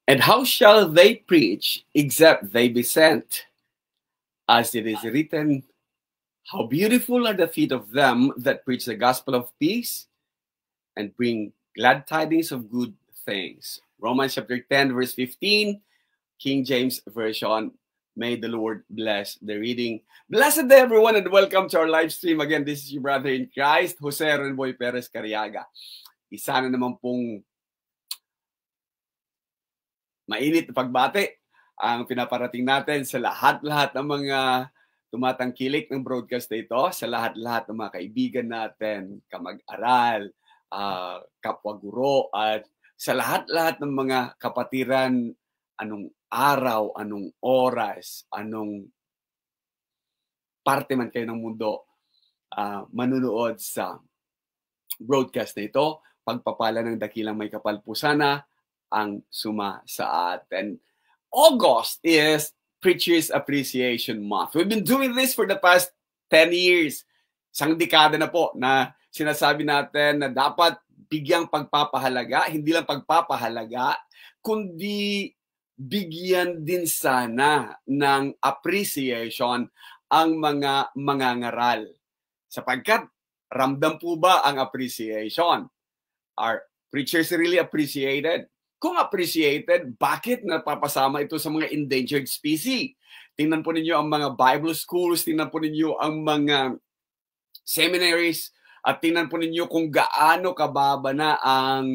And how shall they preach except they be sent? As it is written, how beautiful are the feet of them that preach the gospel of peace and bring glad tidings of good things. Romans chapter 10, verse 15, King James Version. May the Lord bless the reading. Blessed day, everyone, and welcome to our live stream. Again, this is your brother in Christ, Jose Renboy Perez Cariaga. Isa na naman pong mainit na pagbati ang pinaparating natin sa lahat-lahat ng mga tumatangkilik ng broadcast na ito, sa lahat-lahat ng mga kaibigan natin, kamag-aral, kapwa-guro, at sa lahat-lahat ng mga kapatiran, anong araw, anong oras, anong parte man kayo ng mundo, manunood sa broadcast na ito, pagpapala ng dakilang may kapal po sana ang suma sa atin. August is Preacher's Appreciation Month. We've been doing this for the past 10 years. Isang dekada na po na sinasabi natin na dapat bigyang pagpapahalaga, hindi lang pagpapahalaga, kundi bigyan din sana ng appreciation ang mga mangangaral. Sapagkat ramdam po ba ang appreciation? Are preachers really appreciated? Kung appreciated, bakit napapasama ito sa mga endangered species? Tingnan po ninyo ang mga Bible schools, tingnan po ninyo ang mga seminaries, at tingnan po ninyo kung gaano kababa na ang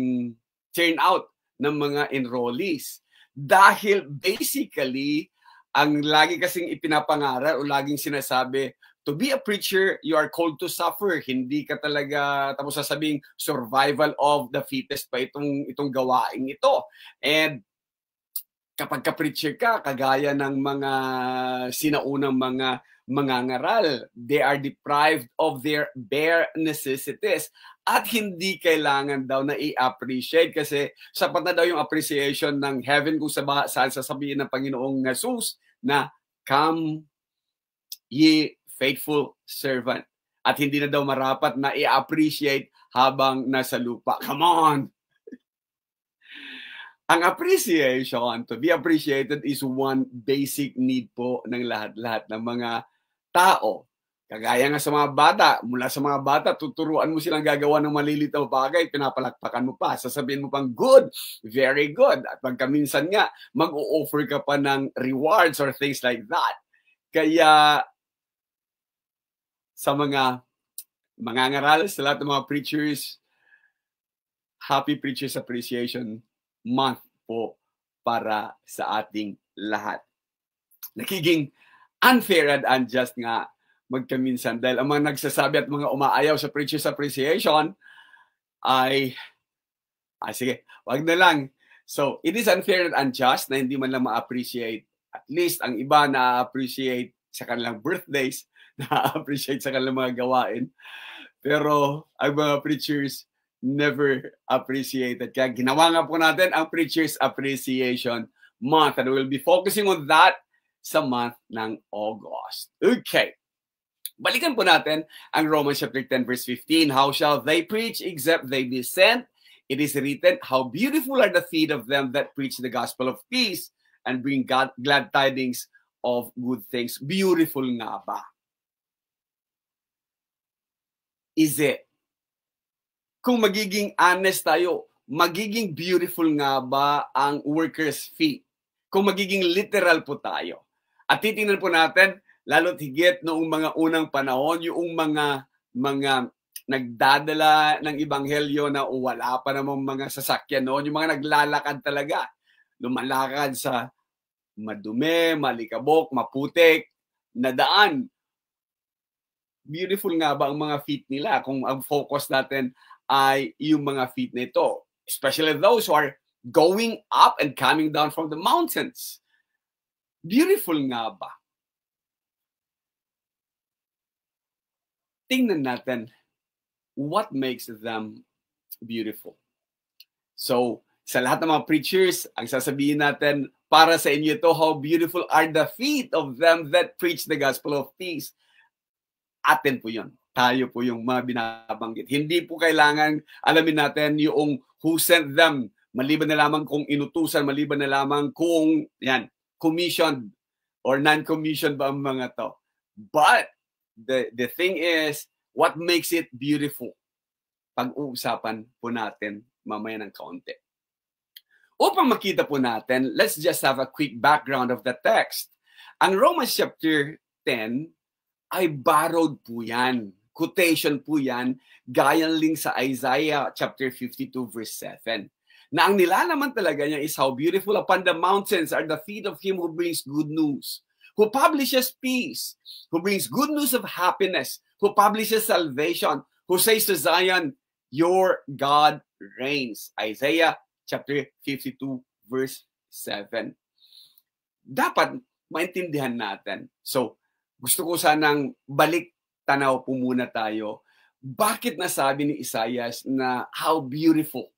turnout ng mga enrollees. Dahil basically, ang lagi kasing ipinapangaral o laging sinasabi, to be a preacher, you are called to suffer. Hindi ka talaga, tapos sasabing survival of the fittest pa itong gawain ito. And kapag ka-preacher ka, kagaya ng mga sinaunang mga mangangaral, they are deprived of their bare necessities. At hindi kailangan daw na i-appreciate kasi sapat na daw yung appreciation ng heaven kung saan sasabihin ng Panginoong Jesus na, come ye faithful servant. At hindi na daw marapat na i-appreciate habang nasa lupa. Come on! Ang appreciation, to be appreciated, is one basic need po ng lahat-lahat ng mga tao. Kagaya nga sa mga bata, mula sa mga bata, tuturuan mo silang gagawa ng maliliit na bagay, pinapalakpakan mo pa, sasabihin mo pang good, very good. At pagkaminsan nga, mag-o-offer ka pa ng rewards or things like that. Kaya sa mga mangangaral, sa lahat ng mga preachers, Happy Preachers Appreciation Month po para sa ating lahat. Nakiging unfair and unjust nga magkaminsan dahil ang mga nagsasabi at mga umaayaw sa Preachers Appreciation ay, sige, wag na lang. So, it is unfair and unjust na hindi man lang ma-appreciate. At least, ang iba na-appreciate sa kanilang birthdays, na-appreciate sa kanilang mga gawain. Pero, ang mga preachers never appreciated. Kaya ginawa nga po natin ang Preachers Appreciation Month. And we'll be focusing on that sa month ng August. Okay. Balikan po natin ang Romans chapter 10 verse 15. How shall they preach except they be sent? It is written, how beautiful are the feet of them that preach the gospel of peace and bring glad tidings of good things. Beautiful nga ba? Is it? Kung magiging honest tayo, magiging beautiful nga ba ang workers' feet? Kung magiging literal po tayo. At titingnan po natin, lalo't higit noong mga unang panahon, yung mga nagdadala ng ebanghelyo na wala pa namang mga sasakyan noon, yung mga naglalakad talaga. Lumalakad sa madumi, malikabok, maputik, na daan. Beautiful nga ba ang mga feet nila kung ang focus natin ay yung mga feet nito? Especially those who are going up and coming down from the mountains. Beautiful nga ba? Tingnan natin what makes them beautiful. So, sa lahat ng mga preachers, ang sasabihin natin, para sa inyo ito, how beautiful are the feet of them that preach the gospel of peace. Atin po yun. Tayo po yung mga binabanggit. Hindi po kailangan alamin natin yung who sent them Maliban na lamang kung inutusan, maliban na lamang kung commissioned or non-commissioned ba ang mga to. But the thing is, what makes it beautiful? Pag-uusapan po natin mamaya ng kaunti. Upang makita po natin, let's just have a quick background of the text. Ang Romans chapter 10 ay borrowed po yan. Quotation po yan, gaya lang sa Isaiah chapter 52 verse 7. Na ang nilalaman talaga niya is how beautiful upon the mountains are the feet of him who brings good news, who publishes peace, who brings good news of happiness, who publishes salvation, who says to Zion, your God reigns. Isaiah chapter 52 verse 7. Dapat maintindihan natin. So, gusto ko sanang balik tanaw po muna tayo. Bakit nasabi ni Isaias na how beautiful?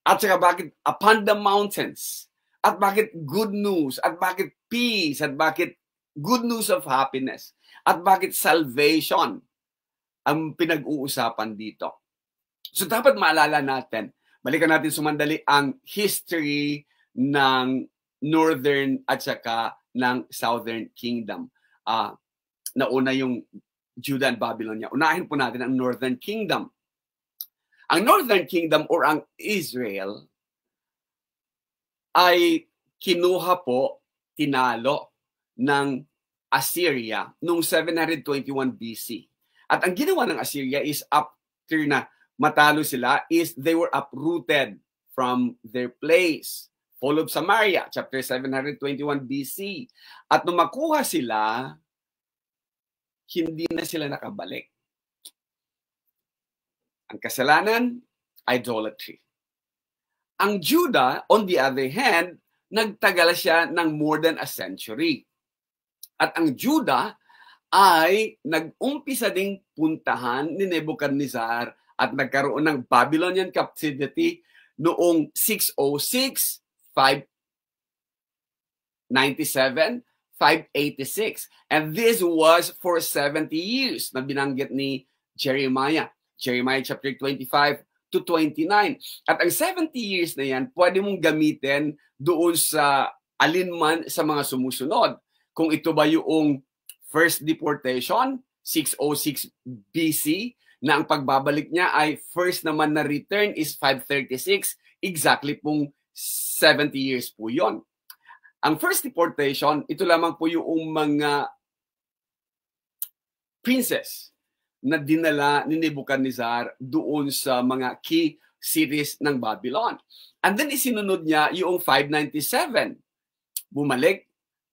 At saka bakit upon the mountains? At bakit good news? At bakit peace? At bakit good news of happiness? At bakit salvation ang pinag-uusapan dito? So dapat maalala natin, balikan natin sumandali ang history ng Northern at saka ng Southern Kingdom. Nauna yung Judah and Babylonia. Unahin po natin ang Northern Kingdom. Ang Northern Kingdom or ang Israel ay kinuha po, tinalo ng Assyria noong 721 BC. At ang ginawa ng Assyria is after na matalo sila is they were uprooted from their place. Fall of Samaria, chapter 721 BC. At nung makuha sila, hindi na sila nakabalik. Ang kasalanan, idolatry. Ang Judah, on the other hand, nagtagal siya ng more than a century. At ang Judah ay nag-umpisa ding puntahan ni Nebuchadnezzar at nagkaroon ng Babylonian captivity noong 606, 597, 586. And this was for 70 years na binanggit ni Jeremiah. Jeremiah chapter 25 to 29. At ang 70 years na yan, pwede mong gamitin doon sa alinman sa mga sumusunod. Kung ito ba yung first deportation, 606 BC, na ang pagbabalik niya ay first naman na return is 536, exactly pong 70 years po yon. Ang first deportation, ito lamang po yung mga princess na dinala ni Nebuchadnezzar doon sa mga key cities ng Babylon. And then isinunod niya yung 597. Bumalik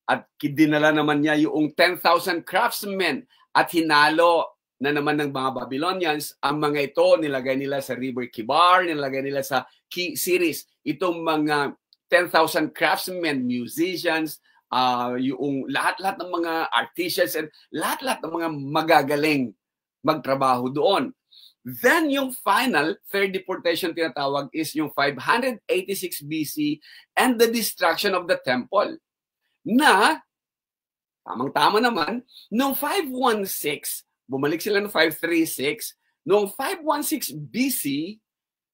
at dinala naman niya yung 10,000 craftsmen at hinalo na naman ng mga Babylonians. Ang mga ito nilagay nila sa River Kibar, nilagay nila sa key cities. Itong mga 10,000 craftsmen, musicians, yung lahat-lahat ng mga artisans and lahat-lahat ng mga magagaling magtrabaho doon. Then yung final, third deportation tinatawag is yung 586 BC and the destruction of the temple. Na, tamang-tama naman, noong 516, bumalik sila noong 536, noong 516 BC,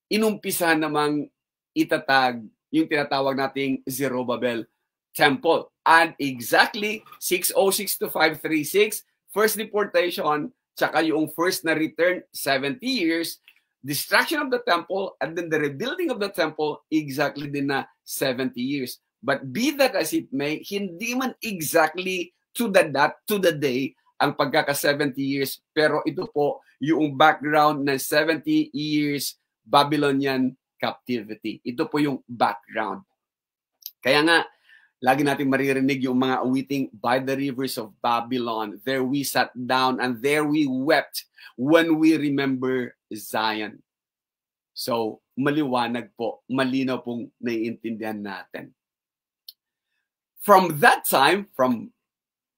inumpisa namang itatag yung tinatawag nating Zerubbabel Temple. And exactly 606 to 536, first deportation, tsaka yung first na return, 70 years, destruction of the temple, and then the rebuilding of the temple, exactly din na 70 years. But be that as it may, hindi man exactly to the dot, to the day, ang pagkaka-70 years, pero ito po yung background ng 70 years Babylonian captivity. Ito po yung background. Kaya nga, lagi natin maririnig yung mga awiting, by the rivers of Babylon, there we sat down and there we wept when we remember Zion. So, maliwanag po, malinaw pong naiintindihan natin. From that time, from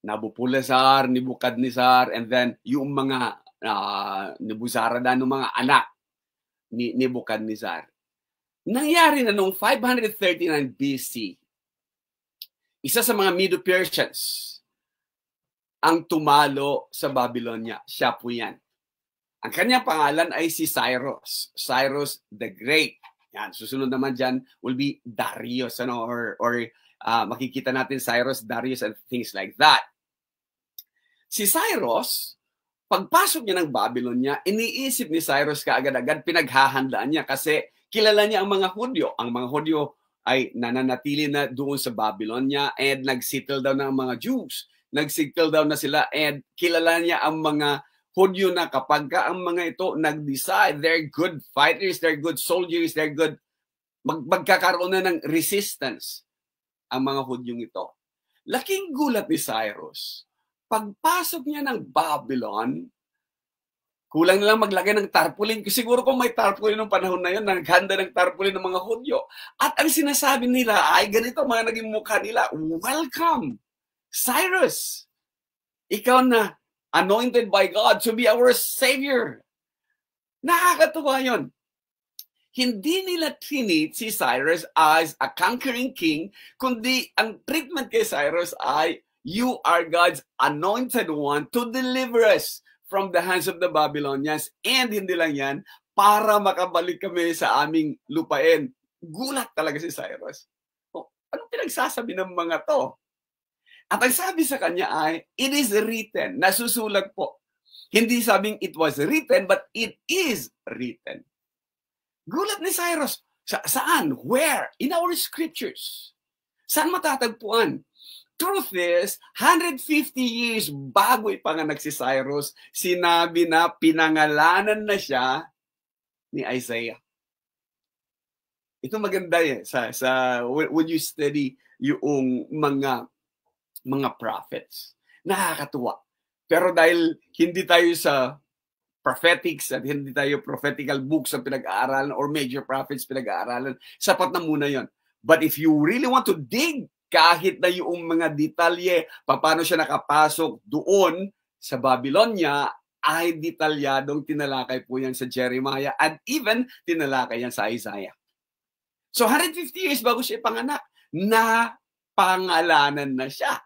Nabopolassar, Nebuchadnezzar, and then yung mga Nebuzaradan, ng mga anak ni Nebuchadnezzar, nangyari na noong 539 BC, isa sa mga Medo-Persians ang tumalo sa Babylonia. Siya po yan. Ang kanyang pangalan ay si Cyrus. Cyrus the Great. Yan, susunod naman dyan will be Darius, ano, or makikita natin Cyrus, Darius, and things like that. Si Cyrus, pagpasok niya ng Babylonia, iniisip ni Cyrus kaagad-agad, pinaghahandaan niya kasi kilala niya ang mga Hudyo. Ang mga Hudyo ay nananatili na doon sa Babylonia and nag-settle down ng mga Jews. Nag-settle down na sila and kilala niya ang mga Hudyo na kapag ang mga ito nag-decide, they're good fighters, they're good soldiers, they're good, magkakaroon na ng resistance ang mga Hudyong ito. Laking gulat ni Cyrus. Pagpasok niya ng Babylon, kulang na lang maglagay ng tarpaulin. Siguro kung may tarpaulin ng panahon na yun, naghanda ng tarpaulin ng mga Hudyo. At ang sinasabi nila ay ganito mga naging mukha nila, "Welcome, Cyrus! Ikaw na anointed by God to be our Savior." Nakakatuwa yun. Hindi nila treat si Cyrus as a conquering king, kundi ang treatment kay Cyrus ay, "You are God's anointed one to deliver us from the hands of the Babylonians." And hindi lang yan, para makabalik kami sa aming lupain. Gulat talaga si Cyrus. Anong pinagsasabi ng mga to? At ang sabi sa kanya ay, "It is written," nasusulat po. Hindi sabing it was written, but it is written. Gulat ni Cyrus. Saan? Where? In our scriptures. Saan matatagpuan? Truth is, 150 years bago ipanganak si Cyrus, sinabi na pinangalanan na siya ni Isaiah. Ito maganda eh, when you study yung mga prophets. Nakakatuwa. Pero dahil hindi tayo sa prophetics at hindi tayo prophetical books ang pinag-aaralan or major prophets pinag-aaralan, sapat na muna yon. But if you really want to dig kahit na yung mga detalye, paano siya nakapasok doon sa Babylonia, ay detalyadong tinalakay po yan sa Jeremiah at even tinalakay yan sa Isaiah. So 150 years bago siya ipanganak, na pangalanan na siya.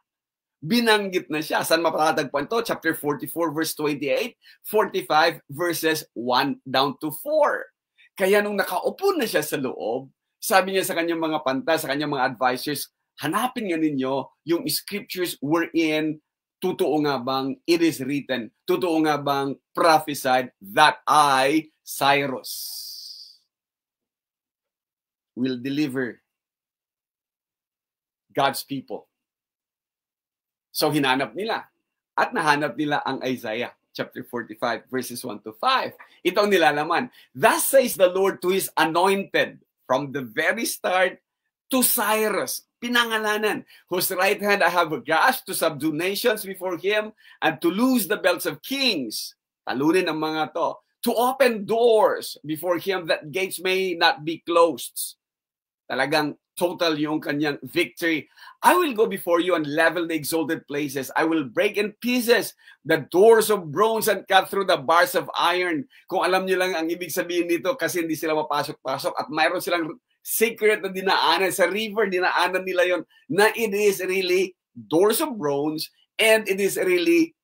Binanggit na siya. Saan mapatagpuan to? Chapter 44 verse 28, 45 verses 1 down to 4. Kaya nung nakaupo na siya sa loob, sabi niya sa kanyang mga panta, sa kanyang mga advisors, hanapin nga ninyo yung scriptures wherein totoo nga bang it is written, totoo nga bang prophesied that I, Cyrus, will deliver God's people. So hinanap nila at nahanap nila ang Isaiah chapter 45 verses 1 to 5. Ito ang nilalaman. "Thus says the Lord to his anointed," from the very start, to Cyrus, pinangalanan, "whose right hand I have grasped to subdue nations before him and to loose the belts of kings." Talunin ang mga to. "To open doors before him that gates may not be closed." Talagang total yung kanyang victory. "I will go before you and level the exalted places. I will break in pieces the doors of bronze and cut through the bars of iron." Kung alam niyo lang ang ibig sabihin nito, kasi hindi sila mapasok-pasok at mayroon silang secret na dinaanan sa river, dinaanan nila yon, na it is really doors of bronze and it is really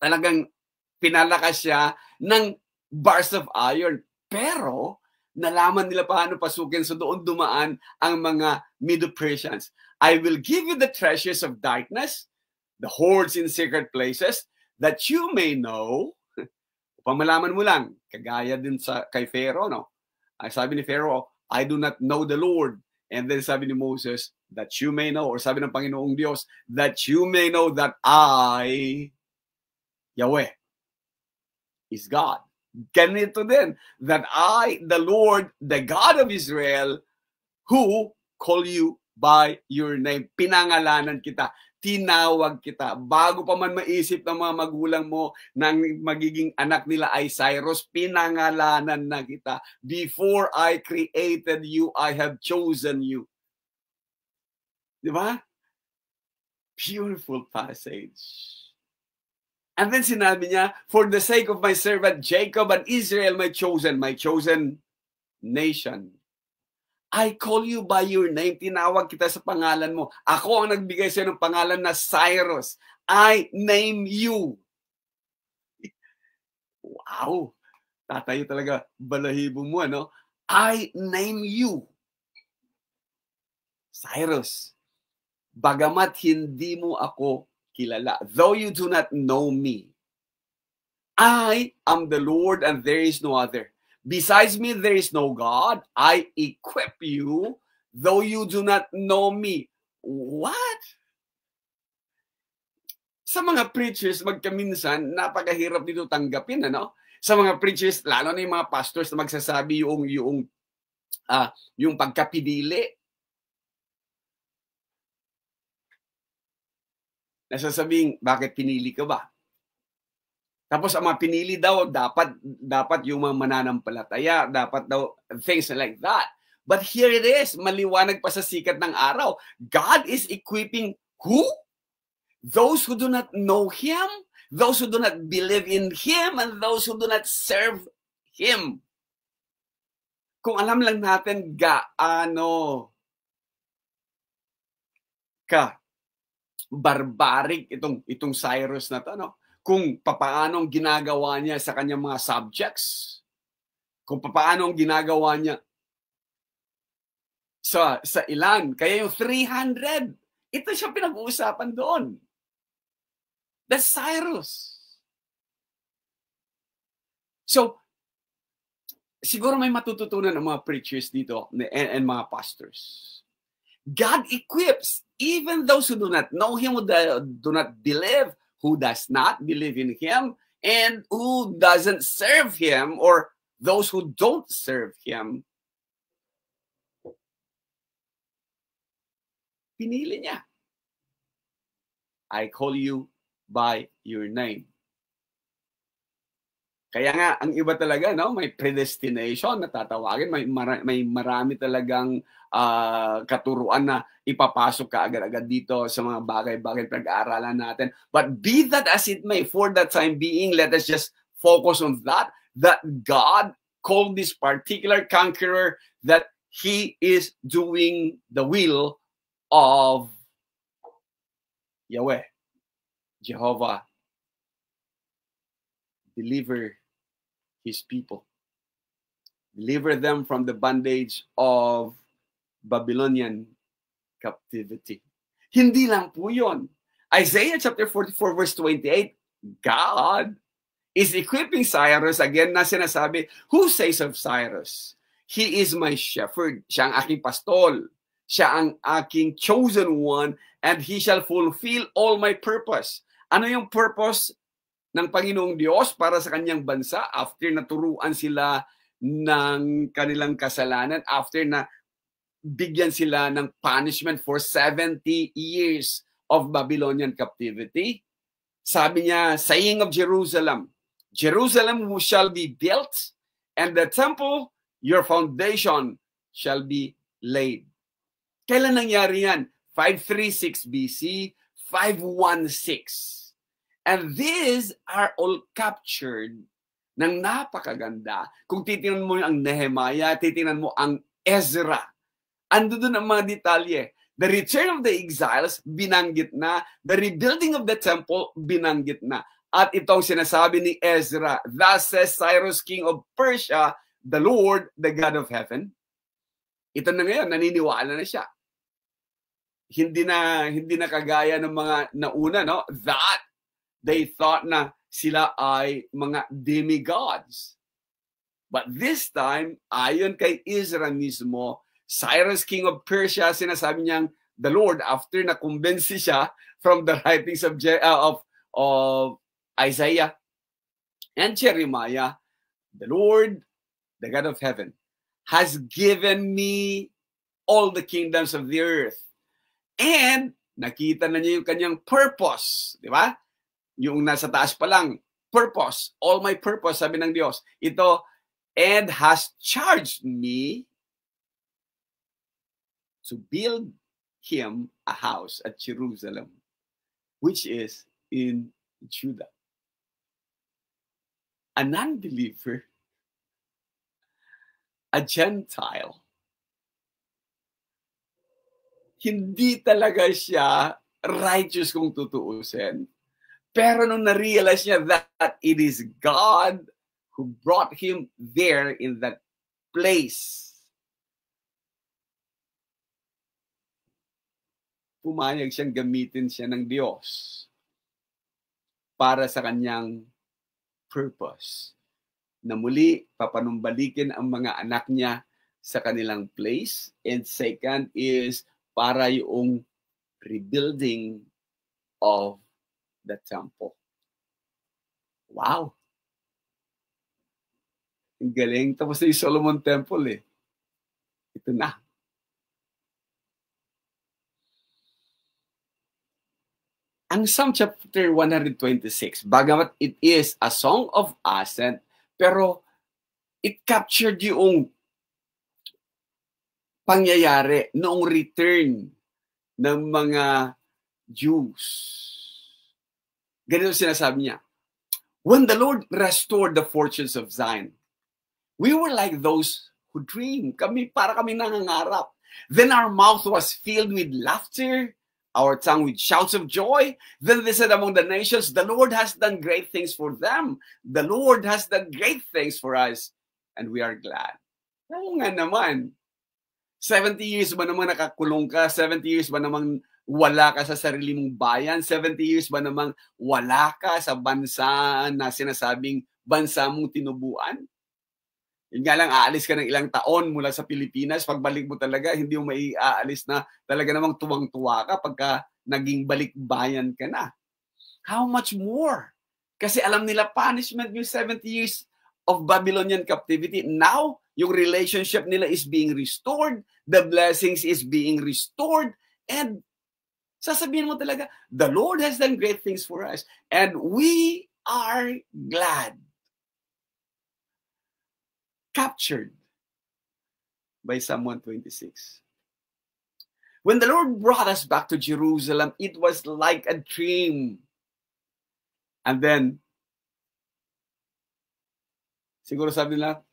talagang pinalakas siya ng bars of iron. Pero nalaman nila paano pasukin, so doon dumaan ang mga Medo-Persians. "I will give you the treasures of darkness, the hoards in secret places, that you may know." Upang malaman mo lang, kagaya din kay Pharaoh, no? Ay sabi ni Pharaoh, "I do not know the Lord." And then sabi ni Moses, "that you may know," or sabi ng Panginoong Diyos, "that you may know that I, Yahweh, is God." Ganito din, "that I, the Lord, the God of Israel, who call you by your name." Pinangalanan kita, tinawag kita. Bago pa man maisip ng mga magulang mo na magiging anak nila ay Cyrus, pinangalanan na kita. "Before I created you, I have chosen you." Di ba? Beautiful passage. And then sinabi niya, "For the sake of my servant Jacob and Israel, my chosen nation, I call you by your name." Tinawag kita sa pangalan mo. Ako ang nagbigay sa ng pangalan na Cyrus. I name you. Wow! Tatayo talaga balahibo mo, ano? I name you, Cyrus. Bagamat hindi mo ako kilala, though you do not know me, I am the Lord and there is no other. Besides me, there is no God. I equip you, though you do not know me. What? Sa mga preachers, magkaminsan, napakahirap dito tanggapin, ano? Sa mga preachers, lalo na yung mga pastors na magsasabi yung pagkapinili. Nasasabing, bakit pinili ka ba? Tapos ang mga pinili daw, dapat yung mga mananampalataya, dapat daw, things like that. But here it is, maliwanag pa sa sikat ng araw. God is equipping who? Those who do not know Him, those who do not believe in Him, and those who do not serve Him. Kung alam lang natin gaano ka barbaric itong Cyrus na to, no? Kung papaanong ginagawa niya sa kanyang mga subjects, kung papaanong ginagawa niya sa ilan, kaya yung 300, ito siya pinag-uusapan doon. That's Cyrus. So, siguro may matututunan ng mga preachers dito and mga pastors. God equips even those who do not know Him, who do not believe, who does not believe in Him, and who doesn't serve Him, or those who don't serve Him. Pinili niya. I call you by your name. Kaya nga, ang iba talaga, no? May predestination na tatawagin. May marami talagang katuruan na ipapasok ka agad-agad dito sa mga bagay-bagay pag-aaralan natin. But be that as it may, for that time being, let us just focus on that God called this particular conqueror that he is doing the will of Yahweh, Jehovah. Deliver his people. Deliver them from the bondage of Babylonian captivity. Hindi lang po yun. Isaiah chapter 44 verse 28, God is equipping Cyrus, again na sinasabi, who says of Cyrus? He is my shepherd. Siya ang aking pastol. Siya ang aking chosen one, and he shall fulfill all my purpose. Ano yung purpose ng Panginoong Diyos para sa kanyang bansa after naturuan sila ng kanilang kasalanan, after na bigyan sila ng punishment for 70 years of Babylonian captivity? Sabi niya, saying of Jerusalem, Jerusalem shall be built, and the temple, your foundation, shall be laid. Kailan nangyari yan? 536 BC, 516. And these are all captured ng napakaganda. Kung titingnan mo ang Nehemiah, titingnan mo ang Ezra, ando doon ang mga detalye. The return of the exiles, binanggit na. The rebuilding of the temple, binanggit na. At itong sinasabi ni Ezra, thus says Cyrus, king of Persia, the Lord, the God of heaven. Ito na ngayon, naniniwala na siya. Hindi na kagaya ng mga nauna, no? That they thought na sila ay mga demigods. But this time, ayon kay Ezra mismo, Cyrus, king of Persia, sinasabi niyang the Lord, after na kumbensi siya from the writings of Isaiah and Jeremiah, the Lord, the God of heaven, has given me all the kingdoms of the earth. And nakita na niya yung kanyang purpose, di ba? Yung nasa taas pa lang, purpose, all my purpose, sabi ng Diyos. Ito, and has charged me to build him a house at Jerusalem, which is in Judah. A non-believer, a Gentile, hindi talaga siya righteous kung tutuusin. Pero nung na-realize niya that it is God who brought him there in that place. Pumayag siyang gamitin siya ng Diyos para sa kanyang purpose. Na muli, papanumbalikin ang mga anak niya sa kanilang place. And second is para yung rebuilding of the temple. Wow! Ang galing. Tapos na yung Solomon Temple eh. Ito na. Ang Psalm chapter 126, bagamat it is a song of ascent, pero it captured yung pangyayari noong return ng mga Jews. Ganito sinasabi niya, when the Lord restored the fortunes of Zion, we were like those who dream. Para kami nangangarap. Then our mouth was filled with laughter, our tongue with shouts of joy. Then they said among the nations, the Lord has done great things for them. The Lord has done great things for us, and we are glad. Oo nga naman. 70 years ba naman nakakulong ka? 70 years ba naman wala ka sa sarili mong bayan? 70 years ba naman wala ka sa bansa na sinasabing bansa mong tinubuan? Yun nga lang, aalis ka ng ilang taon mula sa Pilipinas. Pagbalik mo talaga, hindi mo maiaalis na talaga namang tuwang-tuwa ka pagka naging balikbayan ka na. How much more? Kasi alam nila punishment yung 70 years of Babylonian captivity. Now, yung relationship nila is being restored. The blessings is being restored. And sasabihin mo talaga, the Lord has done great things for us. And we are glad. Captured by Psalm 126. When the Lord brought us back to Jerusalem, it was like a dream. And then, siguro sabi nila,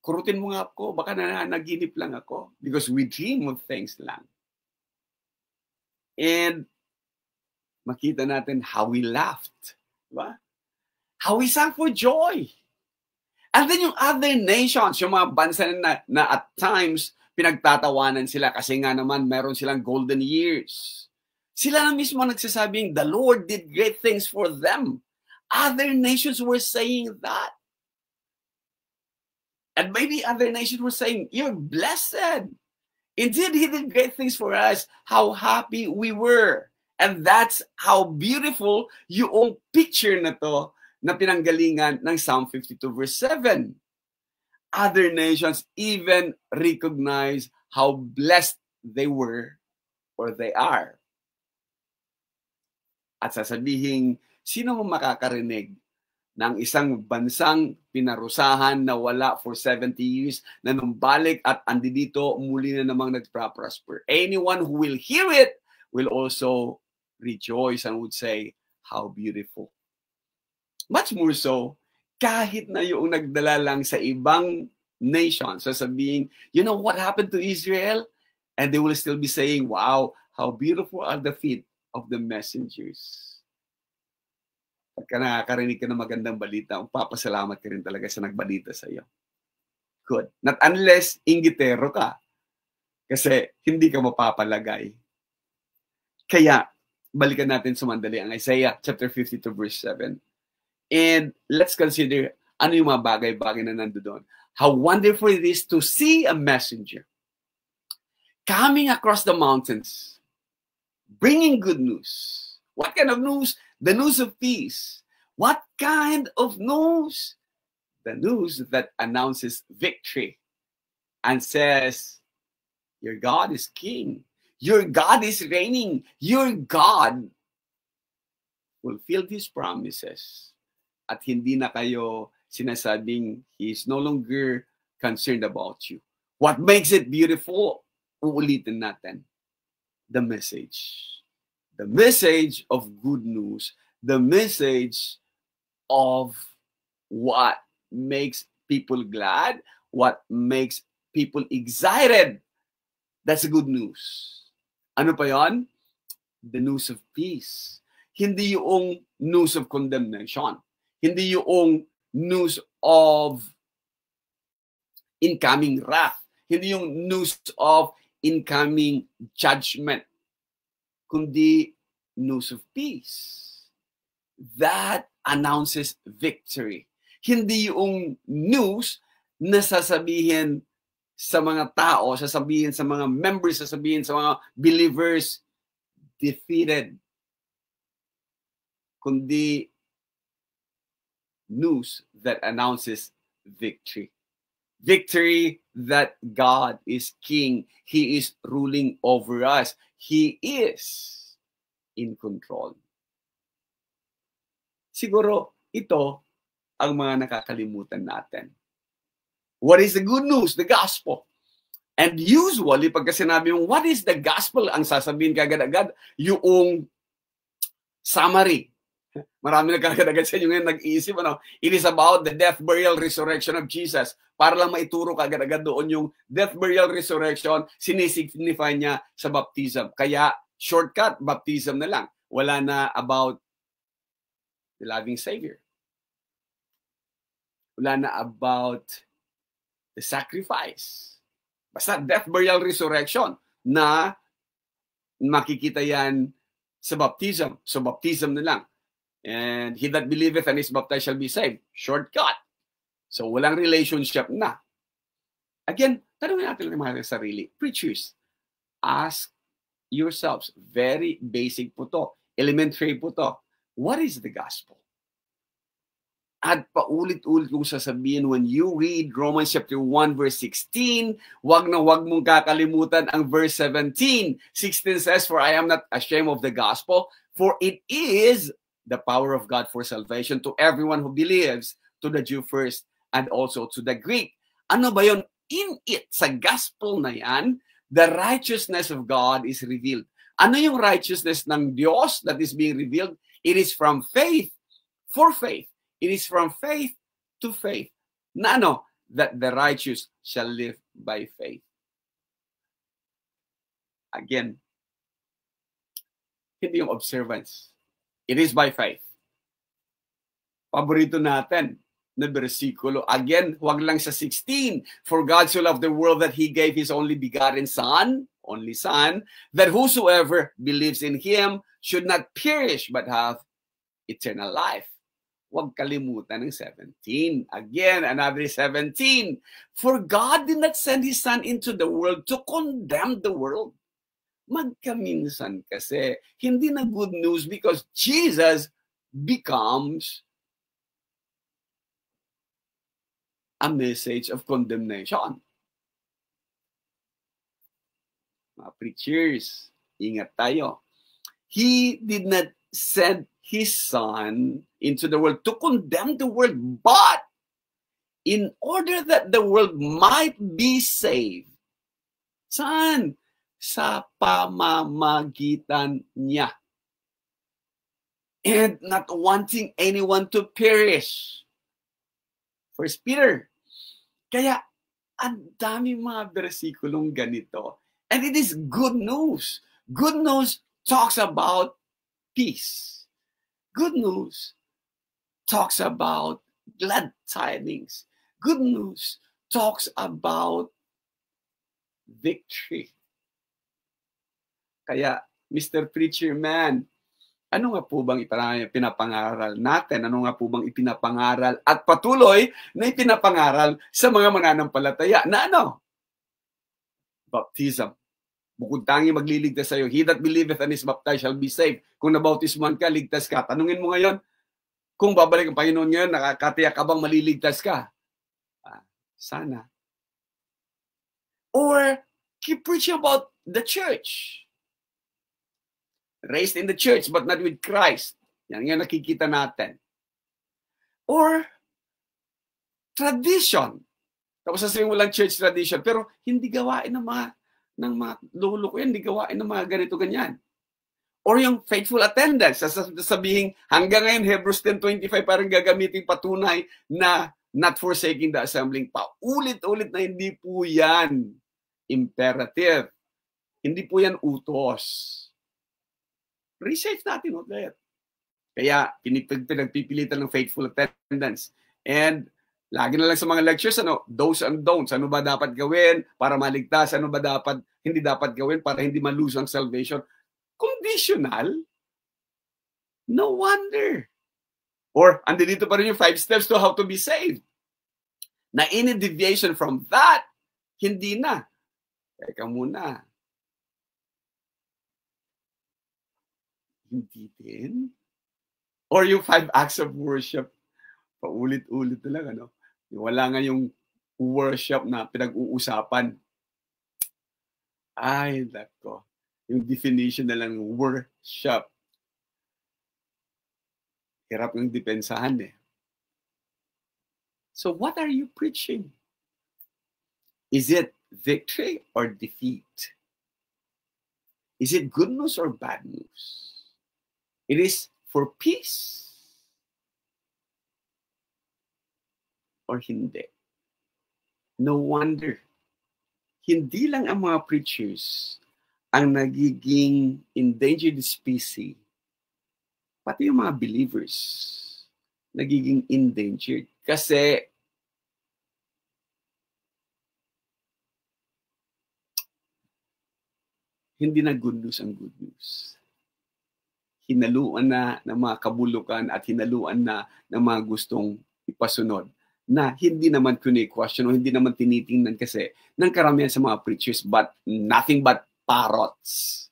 kurutin mo nga ako, baka naginip lang ako. Because we dream of things lang. And makita natin how we laughed. Diba? How we sang for joy. And then yung other nations, yung mga bansa na at times, pinagtatawanan sila kasi nga naman meron silang golden years. Sila na mismo nagsasabing, the Lord did great things for them. Other nations were saying that. And maybe other nations were saying, you're blessed. Indeed, He did great things for us. How happy we were. And that's how beautiful yung picture na to na pinanggalingan ng Psalm 52 verse 7. Other nations even recognize how blessed they were or they are. At sasabihin, sino mo makakarinig ng isang bansang pinarusahan na wala for 70 years na numbalik at andi dito muli na namang nagpa-prosper? Anyone who will hear it will also rejoice and would say, how beautiful. Much more so, kahit na yung nagdala lang sa ibang nation, sasabihin, you know what happened to Israel? And they will still be saying, wow, how beautiful are the feet of the messengers. Pagka nakakarinig ka ng magandang balita, papasalamat ka rin talaga sa nagbalita sa iyo. Good. Not unless inggitero ka. Kasi hindi ka mapapalagay. Kaya, balikan natin sumandali ang Isaiah chapter 52 verse 7. And let's consider ano yung mga bagay-bagay na nandoon. How wonderful it is to see a messenger coming across the mountains, bringing good news. What kind of news? The news of peace. What kind of news? The news that announces victory and says, your God is king. Your God is reigning. Your God fulfilled His promises. At hindi na kayo sinasabing He is no longer concerned about you. What makes it beautiful? Uulitin natin. The message. The message of good news. The message of what makes people glad. What makes people excited. That's good news. Ano pa yon? The news of peace. Hindi yung news of condemnation. Hindi yung news of incoming wrath. Hindi yung news of incoming judgment, kundi news of peace that announces victory. Hindi yung news na sasabihin sa mga tao, sasabihin sa mga members, sasabihin sa mga believers, defeated, kundi news that announces victory. Victory that God is King. He is ruling over us. He is in control. Siguro ito ang mga nakakalimutan natin. What is the good news? The gospel. And usually, pagka sinabi mong, what is the gospel? Ang sasabihin kagad-agad, yung summary. Marami nagkagad-agad sa inyo ngayon nag-iisip, it is about the death, burial, resurrection of Jesus. Para lang maituro kagad-agad doon yung death, burial, resurrection, sinisignify niya sa baptism. Kaya, shortcut, baptism na lang. Wala na about the loving Savior. Wala na about the sacrifice. Basta death, burial, resurrection na makikita yan sa baptism. So baptism na lang. And he that believeth and is baptized shall be saved. Shortcut. So walang relationship na. Again, tanongin natin ng mga sarili. Preachers, ask yourselves, very basic po to. Elementary po to. What is the gospel? At paulit-ulit kong sasabihin, when you read Romans chapter 1 verse 16, wag na wag mong kakalimutan ang verse 17. 16 says, for I am not ashamed of the gospel, for it is the power of God for salvation to everyone who believes, to the Jew first and also to the Greek. Ano ba yun? In it, sa gospel na yan, the righteousness of God is revealed. Ano yung righteousness ng Diyos that is being revealed? It is from faith for faith. It is from faith to faith. Na ano? That the righteous shall live by faith. Again, hindi yung observance. It is by faith. Paborito natin na bersikulo. Again, huwag lang sa 16. For God so loved the world that He gave His only begotten Son, only Son, that whosoever believes in Him should not perish but have eternal life. Huwag kalimutan ng 17. Again, another 17. For God did not send His Son into the world to condemn the world. Magkaminsan kasi, hindi na good news because Jesus becomes a message of condemnation. Mga preachers, ingat tayo. He did not send His Son into the world to condemn the world, but in order that the world might be saved. Saan? Sa pamamagitan niya. And not wanting anyone to perish. First Peter. Kaya, ang dami mga bersikulong ganito. And it is good news. Good news talks about peace. Good news talks about glad tidings. Good news talks about victory. Kaya, Mr. Preacher Man, ano nga po bang pinapangaral natin? Ano nga po bang ipinapangaral at patuloy na ipinapangaral sa mga mananampalataya na ano? Baptism. Bukod tangi magliligtas sa'yo. He that believeth and is baptized shall be saved. Kung nabautismuhan ka, ligtas ka. Tanungin mo ngayon, kung babalik ang Panginoon ngayon, nakakatiyak ka bang maliligtas ka? Sana. Or, keep preaching about the church. Raised in the church, but not with Christ. Yan nga nakikita natin. Or, tradition. Tapos sasabihin mo lang church tradition, pero hindi gawain ng mga lolo ko yan, hindi gawain ng mga ganito ganyan. Or yung faithful attendance, sasabihin hanggang ngayon Hebrews 10:25 parang gagamitin patunay na not forsaking the assembling. Paulit-ulit na hindi po yan imperative. Hindi po yan utos. Research natin ulit. Kaya pinagpipilitan ng faithful attendance. And Lagi na lang sa mga lectures, do's and don'ts. Ano ba dapat gawin para maligtas? Ano ba hindi dapat gawin para hindi ma-lose ang salvation? Conditional? No wonder. Or, andito pa rin yung 5 steps to how to be saved. Na any deviation from that, hindi na. Teka muna. Hindi din? Or yung 5 acts of worship, paulit-ulit na lang, Wala nga yung worship na pinag-uusapan. Ay, nako. Yung definition na lang, worship. Hirap yung depensahan eh. So what are you preaching? Is it victory or defeat? Is it good news or bad news? It is for peace or hindi. No wonder. Hindi lang ang mga preachers ang nagiging endangered species, pati yung mga believers nagiging endangered. Kasi hindi na good news ang good news. Hinaluan na ng mga kabulukan at hinaluan na ng mga gustong ipasunod na hindi naman kuni-question o hindi naman tinitingnan kasi ng karamihan sa mga preachers but nothing but parrots.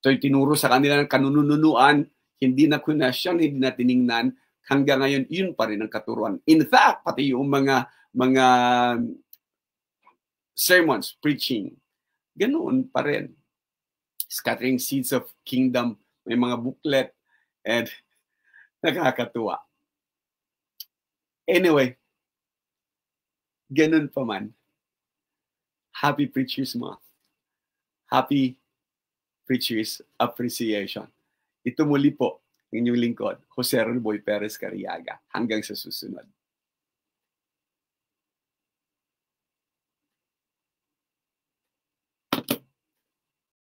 So tinuro sa kanila ng kanununuan, hindi na question, hindi na tiningnan, hanggang ngayon yun pa rin ang katuruan. In fact, pati yung mga sermons, preaching, ganoon pa rin. Scattering seeds of kingdom, may mga booklet, and nakakatuwa. Anyway, ganun pa man. Happy Preacher's Month. Happy Preacher's Appreciation. Ito muli po, ang inyong lingkod, Jose Rolboy Perez Cariaga. Hanggang sa susunod.